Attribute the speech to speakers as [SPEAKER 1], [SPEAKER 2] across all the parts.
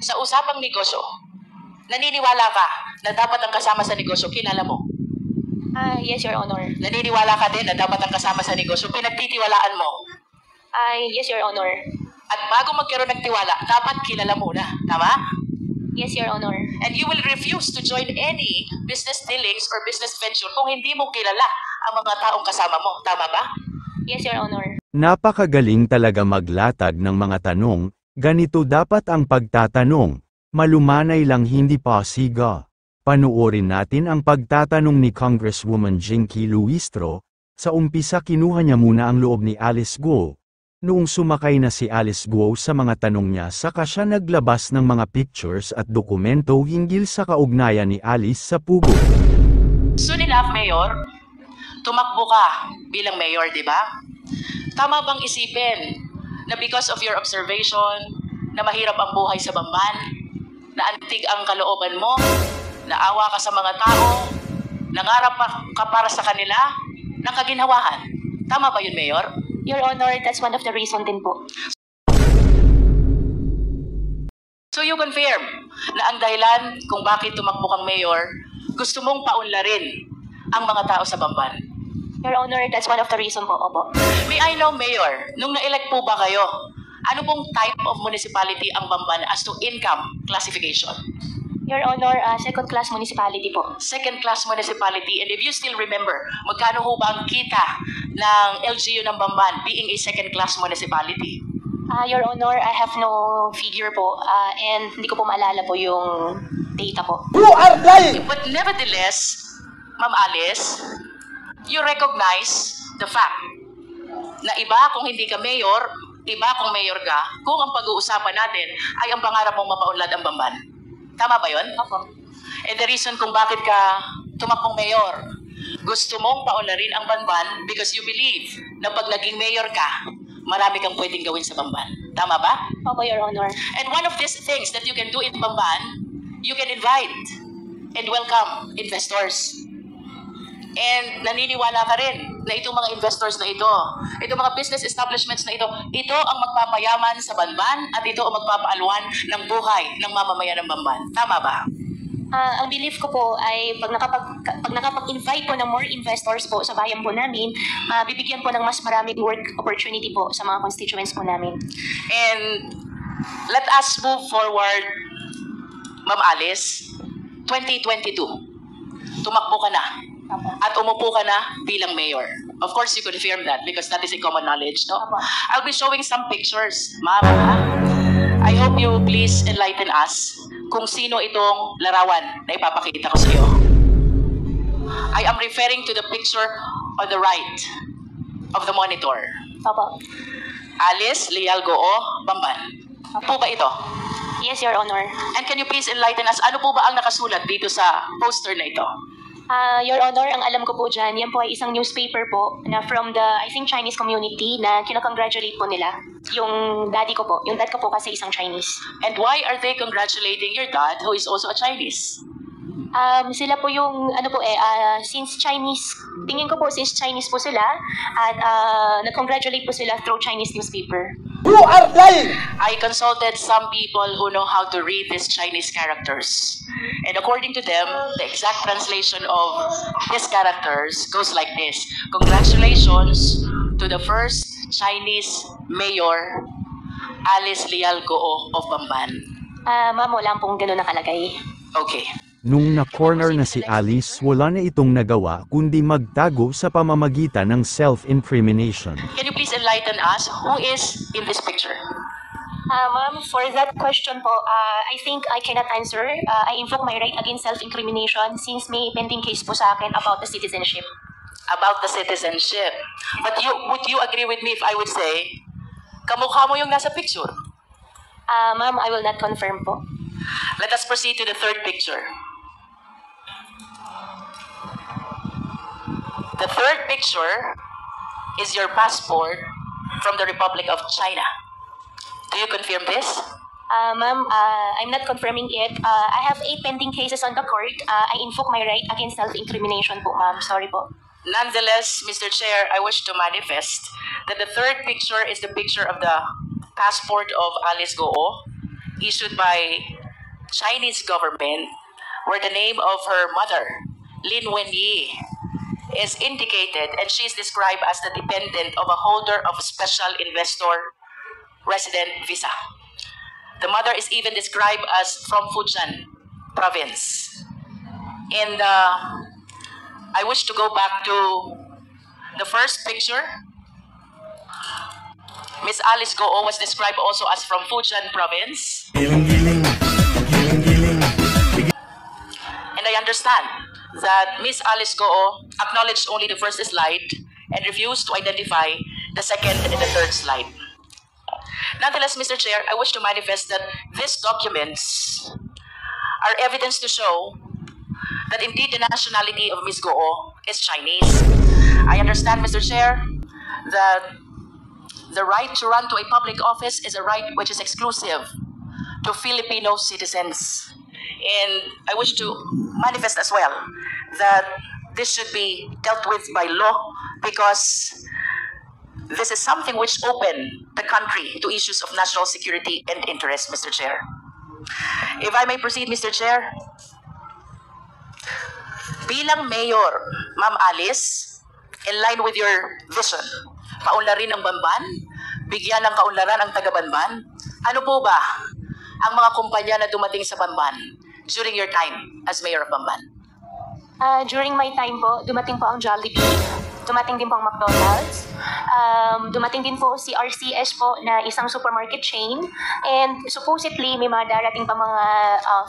[SPEAKER 1] Sa usapang negosyo, naniniwala ka na dapat ang kasama sa negosyo, kilala mo?
[SPEAKER 2] Yes, Your Honor.
[SPEAKER 1] Naniniwala ka din na dapat ang kasama sa negosyo, pinagtitiwalaan mo?
[SPEAKER 2] Yes, Your Honor.
[SPEAKER 1] At bago magkaroon ng tiwala, dapat kilala mo na. Tama?
[SPEAKER 2] Yes, Your Honor.
[SPEAKER 1] And you will refuse to join any business dealings or business venture kung hindi mo kilala ang mga taong kasama mo. Tama ba?
[SPEAKER 2] Yes, Your Honor.
[SPEAKER 3] Napakagaling talaga maglatag ng mga tanong, ganito dapat ang pagtatanong, malumanay lang hindi pasiga. Panuorin natin ang pagtatanong ni Congresswoman Jinky Luistro. Sa umpisa kinuha niya muna ang loob ni Alice Guo. Noong sumakay na si Alice Guo sa mga tanong niya saka siya naglabas ng mga pictures at dokumento hinggil sa kaugnayan ni Alice sa Pugo.
[SPEAKER 1] Soon enough, Mayor, tumakbo ka bilang Mayor, di ba? Tama bang isipin na because of your observation, na mahirap ang buhay sa Bamban, na antig ang kalooban mo, naawa ka sa mga tao, nangarap ka para sa kanila, ng kaginhawahan. Tama ba yun, Mayor?
[SPEAKER 2] Your Honor, that's one of the reason din po.
[SPEAKER 1] So you confirm na ang dahilan kung bakit tumakbo kang Mayor, gusto mong paunlarin ang mga tao sa Bamban?
[SPEAKER 2] Your Honor, that's one of the reason po, opo.
[SPEAKER 1] May I know, Mayor, nung na-elect po ba kayo, ano pong type of municipality ang Bamban as to income classification?
[SPEAKER 2] Your Honor, second-class municipality po.
[SPEAKER 1] Second-class municipality. And if you still remember, magkano ho ba ang kita ng LGU ng Bamban being a second-class municipality?
[SPEAKER 2] Your Honor, I have no figure po, and hindi ko po maalala po yung data po.
[SPEAKER 4] You are lying!
[SPEAKER 1] But nevertheless, Ma'am Alice, you recognize the fact na iba kung hindi ka mayor, iba kung mayor ka, kung ang pag-uusapan natin ay ang pangarap mong mapaunlad ang Bamban. Tama ba yun?
[SPEAKER 2] Opo.
[SPEAKER 1] And the reason kung bakit ka tumakbong mayor, gusto mong paunlarin ang Bamban because you believe na pag naging mayor ka, marami kang pwedeng gawin sa Bamban. Tama ba?
[SPEAKER 2] Opo, Your Honor.
[SPEAKER 1] And one of these things that you can do in Bamban, you can invite and welcome investors. And naniniwala ka rin na itong mga investors na ito, itong mga business establishments na ito ang magpapayaman sa Bamban at ito ang magpapaalwan ng buhay ng mamamayan ng Bamban. Tama ba?
[SPEAKER 2] Ang belief ko po ay pag nakapag-invite po ng more investors po sa bayan po namin, bibigyan po ng mas maraming work opportunity po sa mga constituents po namin.
[SPEAKER 1] And let us move forward, Ma'am Alice, 2022. Tumakbo ka na. At umupo ka na bilang mayor. Of course, you confirm that because that is a common knowledge, no? I'll be showing some pictures, ma'am. I hope you please enlighten us kung sino itong larawan na ipapakita ko sa iyo. I am referring to the picture on the right of the monitor.
[SPEAKER 2] Opo.
[SPEAKER 1] Alice Leal Goo, Bamban. Ano po ba ito?
[SPEAKER 2] Yes, Your Honor.
[SPEAKER 1] And can you please enlighten us, ano po ba ang nakasulat dito sa poster na ito?
[SPEAKER 2] Your Honor, ang alam ko po dyan, yan po ay isang newspaper po na from the, I think, Chinese community na kinakongratulate po nila. Yung daddy ko po. Yung dad ko po kasi isang Chinese.
[SPEAKER 1] And why are they congratulating your dad who is also a Chinese?
[SPEAKER 2] Sila po yung, since Chinese, tingin ko po since Chinese po sila, at nag-congratulate po sila through Chinese newspaper.
[SPEAKER 4] You are lying!
[SPEAKER 1] I consulted some people who know how to read these Chinese characters. And according to them, the exact translation of these characters goes like this. Congratulations to the first Chinese mayor, Alice Leal Goo of Bamban.
[SPEAKER 2] Ma'am, wala pong gano'n nakalagay.
[SPEAKER 1] Okay.
[SPEAKER 3] Nung na-corner na si Alice, wala na itong nagawa kundi magtago sa pamamagitan ng self-incrimination.
[SPEAKER 1] Can you please enlighten us who is in this picture?
[SPEAKER 2] Ma'am, for that question po, I think I cannot answer. I invoke my right against self-incrimination since may pending case po sa akin about the citizenship.
[SPEAKER 1] About the citizenship. But would you agree with me if I would say, kamukha mo yung nasa picture?
[SPEAKER 2] Ma'am, I will not confirm po.
[SPEAKER 1] Let us proceed to the third picture. The third picture is your passport from the Republic of China. Do you confirm this?
[SPEAKER 2] Ma'am, I'm not confirming it. I have 8 pending cases on the court. I invoke my right against self-incrimination po, ma'am. Sorry po.
[SPEAKER 1] Nonetheless, Mr. Chair, I wish to manifest that the third picture is the picture of the passport of Alice Goo. issued by Chinese government where the name of her mother, Lin Wenyi, is indicated, and she is described as the dependent of a holder of special investor resident visa. The mother is even described as from Fujian province. And I wish to go back to the first picture. Miss Alice Goo was described also as from Fujian province. And I understand that Miss Alice Goo acknowledged only the first slide and refused to identify the second and the third slide. Nonetheless, Mr. Chair, I wish to manifest that these documents are evidence to show that indeed the nationality of Ms. Goo is Chinese. I understand, Mr. Chair, that the right to run to a public office is a right which is exclusive to Filipino citizens. And I wish to manifest as well that this should be dealt with by law because this is something which opened the country to issues of national security and interest, Mr. Chair. If I may proceed, Mr. Chair. Bilang mayor, Ma'am Alice, in line with your vision, paunlarin ang Bamban, bigyan ng kaunlaran ang taga-Bamban, ano po ba ang mga kumpanya na dumating sa Bamban during your time as mayor of Bamban?
[SPEAKER 2] During my time po, dumating po ang Jollibee, dumating din po ang McDonald's, dumating din po si RCS po na isang supermarket chain, and supposedly may mga darating pa mga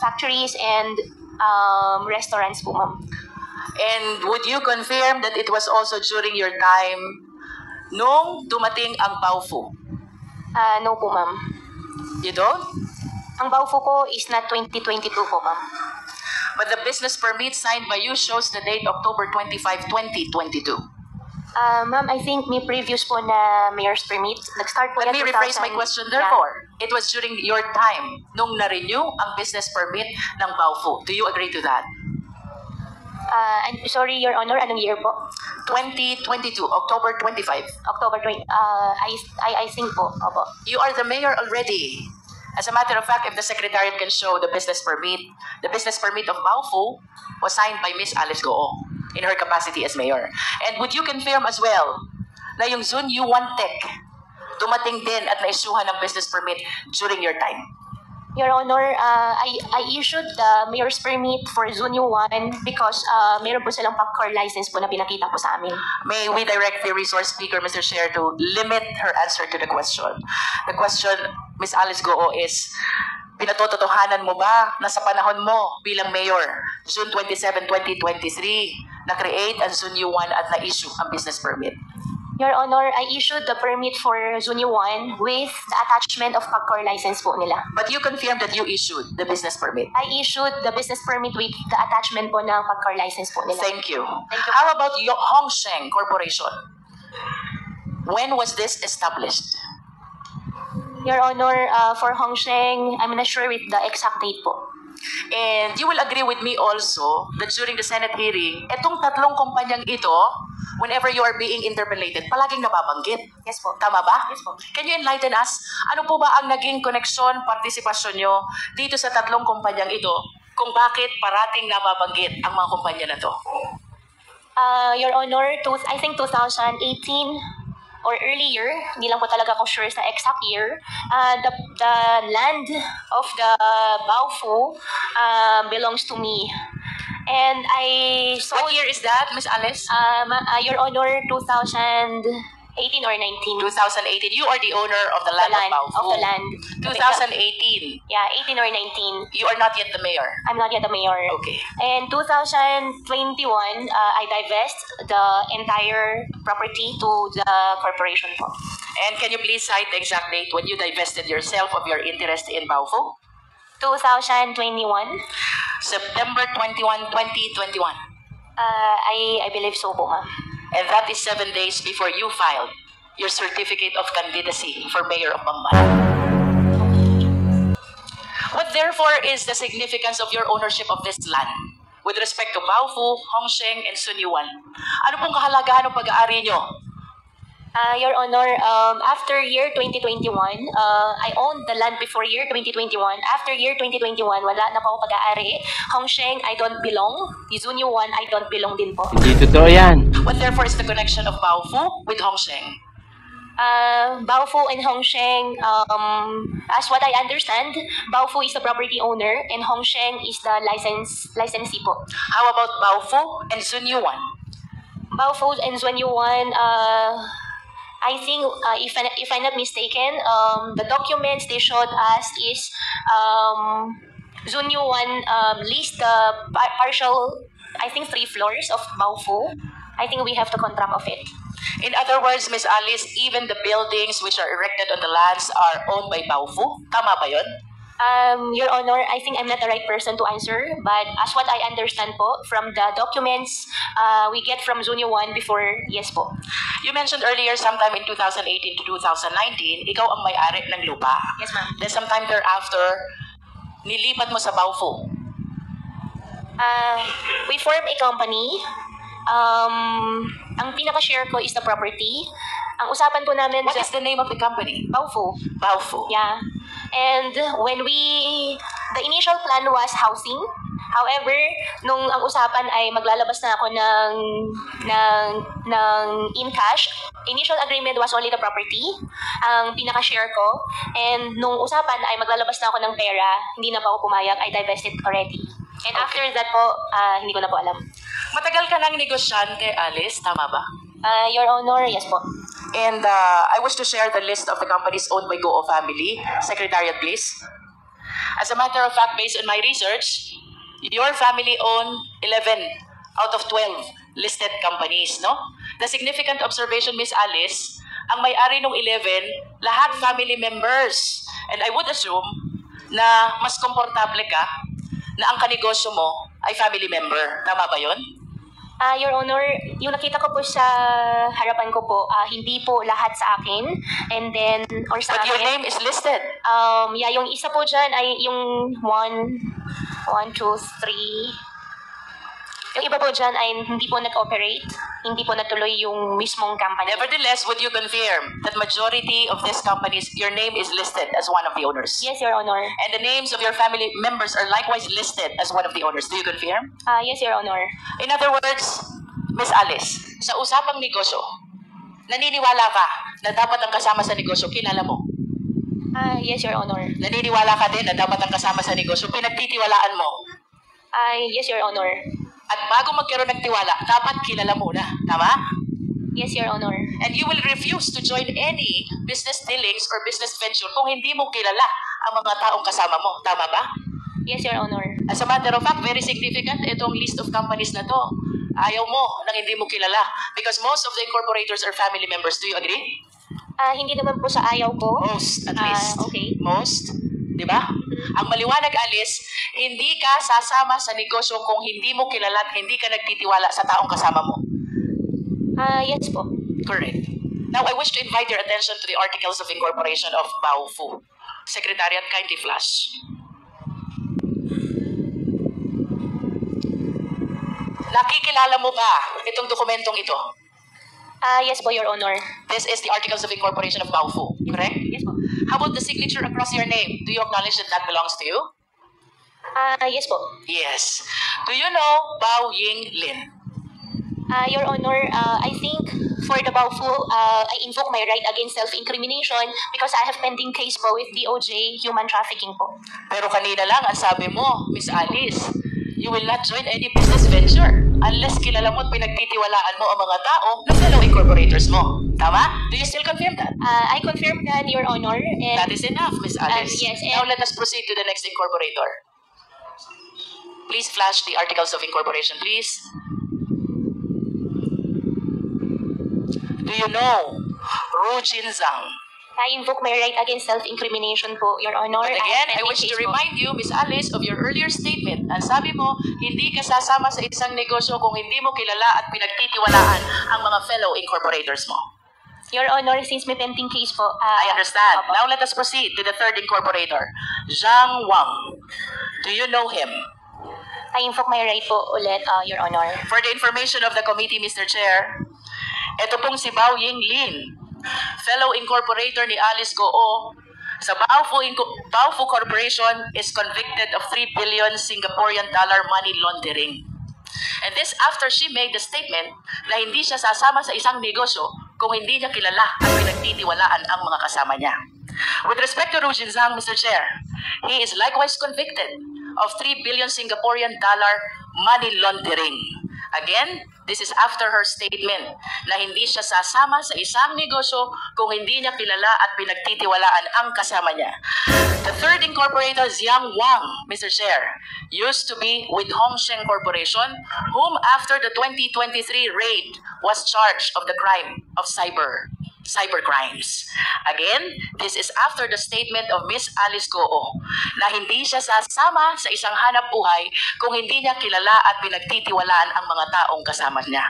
[SPEAKER 2] factories and restaurants po, ma'am.
[SPEAKER 1] And would you confirm that it was also during your time nung dumating ang Baofu?
[SPEAKER 2] No po, ma'am.
[SPEAKER 1] You don't?
[SPEAKER 2] Ang Baofu ko is not 2022 po, ma'am.
[SPEAKER 1] But the business permit signed by you shows the date October 25, 2022.
[SPEAKER 2] Ma'am, I think may previous po na mayor's permit. Nag-start po
[SPEAKER 1] Let me
[SPEAKER 2] yan
[SPEAKER 1] rephrase my
[SPEAKER 2] 2000.
[SPEAKER 1] question. Therefore, it was during your time nung na-renew ang business permit ng Baofu. Do you agree to that?
[SPEAKER 2] I'm sorry, Your Honor, anong year po?
[SPEAKER 1] 2022, October 25.
[SPEAKER 2] October 20. I think po, opo.
[SPEAKER 1] You are the mayor already. As a matter of fact, if the secretariat can show the business permit of Baofu was signed by Miss Alice Goo in her capacity as mayor. And would you confirm as well na yung Zun Yuan Tech dumating din at naisuhan ng business permit during your time?
[SPEAKER 2] Your Honor, I issued the mayor's permit for Zunyo 1 because meron po silang PACCOR license po na pinakita po sa amin.
[SPEAKER 1] May we direct the resource speaker, Mr. Chair, to limit her answer to the question. The question, Ms. Alice Goo, is pinatototohanan mo ba na sa panahon mo bilang mayor, June 27, 2023, na-create ang Zunyo 1 at na-issue ang business permit?
[SPEAKER 2] Your Honor, I issued the permit for Zunyo 1 with the attachment of PACCOR license po nila.
[SPEAKER 1] But you confirmed that you issued the business permit.
[SPEAKER 2] I issued the business permit with the attachment po ng PACCOR license po nila.
[SPEAKER 1] Thank you.
[SPEAKER 2] Thank you.
[SPEAKER 1] How about your Hongsheng Corporation? When was this established?
[SPEAKER 2] Your Honor, for Hongsheng, I'm not sure with the exact date po.
[SPEAKER 1] And you will agree with me also that during the Senate hearing, etong tatlong kumpanyang ito, whenever you are being interpellated, palaging nababanggit.
[SPEAKER 2] Yes po.
[SPEAKER 1] Tama ba?
[SPEAKER 2] Yes po.
[SPEAKER 1] Can you enlighten us? Ano po ba ang naging koneksyon, partisipasyon nyo dito sa tatlong kumpanyang ito kung bakit parating nababanggit ang mga kumpanya na to?
[SPEAKER 2] Your Honor, I think 2018 or earlier, hindi lang po talaga ako sure sa exact year, the land of the Baofu belongs to me. And I saw...
[SPEAKER 1] What year is that, Miss Alice?
[SPEAKER 2] Your Honor, 2018 or 19.
[SPEAKER 1] 2018. You are the owner of the land of Baofu.
[SPEAKER 2] Of the land.
[SPEAKER 1] 2018.
[SPEAKER 2] Yeah, 18 or 19.
[SPEAKER 1] You are not yet the mayor.
[SPEAKER 2] I'm not yet the mayor.
[SPEAKER 1] Okay.
[SPEAKER 2] In 2021, I divest the entire property to the corporation po.
[SPEAKER 1] And can you please cite the exact date when you divested yourself of your interest in Baofu?
[SPEAKER 2] 2021.
[SPEAKER 1] September 21, 2021.
[SPEAKER 2] I believe so po, ma'am.
[SPEAKER 1] And that is 7 days before you filed your certificate of candidacy for mayor of Bamban. What therefore is the significance of your ownership of this land with respect to Baofu, Hongsheng, and Sunyuan? Ano pong kahalagahan ng pag-aari nyo
[SPEAKER 2] Your Honor, after year 2021, I owned the land before year 2021. After year 2021, wala na po ako pag-aari. Hongsheng, I don't belong. Yuzunyu 1, I don't belong din po.
[SPEAKER 5] Hindi totoo yan.
[SPEAKER 1] What therefore is the connection of Baofu with Hongsheng?
[SPEAKER 2] Baofu and Hongsheng, as what I understand, Baofu is the property owner and Hongsheng is the licensee po.
[SPEAKER 1] How about Baofu and Zunyuan?
[SPEAKER 2] Baofu and Zhuanyuan, I think, if I'm not mistaken, the documents they showed us is Zhuanyuan leased the partial, I think, 3 floors of Baofu. I think we have the contract of it.
[SPEAKER 1] In other words, Ms. Alice, even the buildings which are erected on the lands are owned by Baofu. Tama ba yun?
[SPEAKER 2] Your Honor, I think I'm not the right person to answer, but as what I understand po, from the documents we get from Zunyo 1 before, yes po.
[SPEAKER 1] You mentioned earlier, sometime in 2018 to 2019, ikaw ang may-ari ng lupa.
[SPEAKER 2] Yes, ma'am.
[SPEAKER 1] Then sometime thereafter, nilipat mo sa Baofu.
[SPEAKER 2] We form a company. Ang pinaka-share ko is the property. Ang usapan po namin
[SPEAKER 1] What is the name of the company?
[SPEAKER 2] Baofu.
[SPEAKER 1] Baofu.
[SPEAKER 2] Yeah. And when the initial plan was housing. However, nung ang usapan ay maglalabas na ako ng in cash, initial agreement was only the property, ang pinaka-share ko. And nung usapan ay maglalabas na ako ng pera, hindi na pa ako pumayag, I divested already. And after that po, hindi ko na po alam.
[SPEAKER 1] Matagal ka ng negosyante, Alice, tama ba?
[SPEAKER 2] Your Honor, yes po.
[SPEAKER 1] And I wish to share the list of the companies owned by Goo family. Secretariat, please. As a matter of fact, based on my research, your family own 11 out of 12 listed companies, no? The significant observation, Miss Alice, ang may-ari ng 11, lahat family members. And I would assume na mas komportable ka na ang kanegosyo mo ay family member. Tama ba yun?
[SPEAKER 2] Your Honor, yung nakita ko po sa harapan ko po, hindi po lahat sa akin. And then, or sa
[SPEAKER 1] But your
[SPEAKER 2] akin.
[SPEAKER 1] name is listed.
[SPEAKER 2] Yeah, yung isa po dyan ay yung 1, 2, 3. Yung iba po dyan ay hindi po nag-operate. Hindi po natuloy yung mismong company.
[SPEAKER 1] Nevertheless, would you confirm that majority of these companies, your name is listed as one of the owners?
[SPEAKER 2] Yes, Your Honor.
[SPEAKER 1] And the names of your family members are likewise listed as one of the owners. Do you confirm?
[SPEAKER 2] Yes, Your Honor.
[SPEAKER 1] In other words, Miss Alice, sa usapang negosyo, naniniwala ka na dapat ang kasama sa negosyo, kilala mo?
[SPEAKER 2] Yes, Your Honor.
[SPEAKER 1] Naniniwala ka din na dapat ang kasama sa negosyo, pinagtitiwalaan mo?
[SPEAKER 2] Yes, Your Honor.
[SPEAKER 1] At bago magkaroon ng tiwala, dapat kilala mo na. Tama?
[SPEAKER 2] Yes, Your Honor.
[SPEAKER 1] And you will refuse to join any business dealings or business venture kung hindi mo kilala ang mga taong kasama mo. Tama ba?
[SPEAKER 2] Yes, Your Honor.
[SPEAKER 1] As a matter of fact, very significant itong list of companies na to. Ayaw mo nang hindi mo kilala because most of the incorporators are family members. Do you agree?
[SPEAKER 2] Hindi naman po sa ayaw ko.
[SPEAKER 1] Most, at least.
[SPEAKER 2] Okay.
[SPEAKER 1] Most. Di ba? Ang maliwanag, Alice, hindi ka sasama sa negosyo kung hindi mo kilala at hindi ka nagtitiwala sa taong kasama mo.
[SPEAKER 2] Yes po.
[SPEAKER 1] Correct. Now, I wish to invite your attention to the Articles of Incorporation of Baofu. Secretariat, kindly flash. Nakikilala mo ba itong dokumentong ito?
[SPEAKER 2] Yes po, Your Honor.
[SPEAKER 1] This is the Articles of Incorporation of Baofu, correct?
[SPEAKER 2] Yes po.
[SPEAKER 1] How about the signature across your name? Do you acknowledge that that belongs to you?
[SPEAKER 2] Yes po.
[SPEAKER 1] Yes. Do you know Bao Ying Lin?
[SPEAKER 2] Your Honor, I think for the Baofu, I invoke my right against self-incrimination because I have pending case po with DOJ human trafficking po.
[SPEAKER 1] Pero kanina lang ang sabi mo, Miss Alice, you will not join any business venture unless kilala mo at pinagtitiwalaan mo ang mga tao na fellow incorporators mo. Tama? Do you still confirm that?
[SPEAKER 2] I confirm that, Your Honor. And
[SPEAKER 1] That is enough, Miss Alice.
[SPEAKER 2] yes,
[SPEAKER 1] Now
[SPEAKER 2] and-
[SPEAKER 1] let us proceed to the next incorporator. Please flash the Articles of Incorporation, please. Do you know Ru Jin Zhang?
[SPEAKER 2] I invoke my right against self-incrimination po, Your Honor.
[SPEAKER 1] But again, I
[SPEAKER 2] have pending
[SPEAKER 1] wish to
[SPEAKER 2] case po.
[SPEAKER 1] remind you, Miss Alice, of your earlier statement. Ang sabi mo, hindi ka sasama sa isang negosyo kung hindi mo kilala at pinagtitiwalaan ang mga fellow incorporators mo.
[SPEAKER 2] Your Honor, since may pending case po.
[SPEAKER 1] I understand.
[SPEAKER 2] Opo.
[SPEAKER 1] Now let us proceed to the third incorporator, Zhang Wang. Do you know him?
[SPEAKER 2] I invoke my right po ulit, Your Honor.
[SPEAKER 1] For the information of the committee, Mr. Chair, ito pong si Bao Ying Lin fellow incorporator ni Alice Goo sa Baofu Corporation is convicted of 3 billion Singaporean dollar money laundering. And this after she made the statement na hindi siya sasama sa isang negosyo kung hindi niya kilala at pinagtitiwalaan ang mga kasama niya. With respect to Ru Jinzang, Mr. Chair, he is likewise convicted of 3 billion Singaporean dollar money laundering. Again, this is after her statement na hindi siya sasama sa isang negosyo kung hindi niya kilala at pinagtitiwalaan ang kasama niya. The third incorporator, Xiang Wang, Mr. Chair, used to be with Hongsheng Corporation, whom after the 2023 raid was charged of the crime of cybercrimes. Again, this is after the statement of Miss Alice Goo na hindi siya sasama sa isang hanap buhay kung hindi niya kilala at pinagtitiwalaan ang mga taong kasama niya.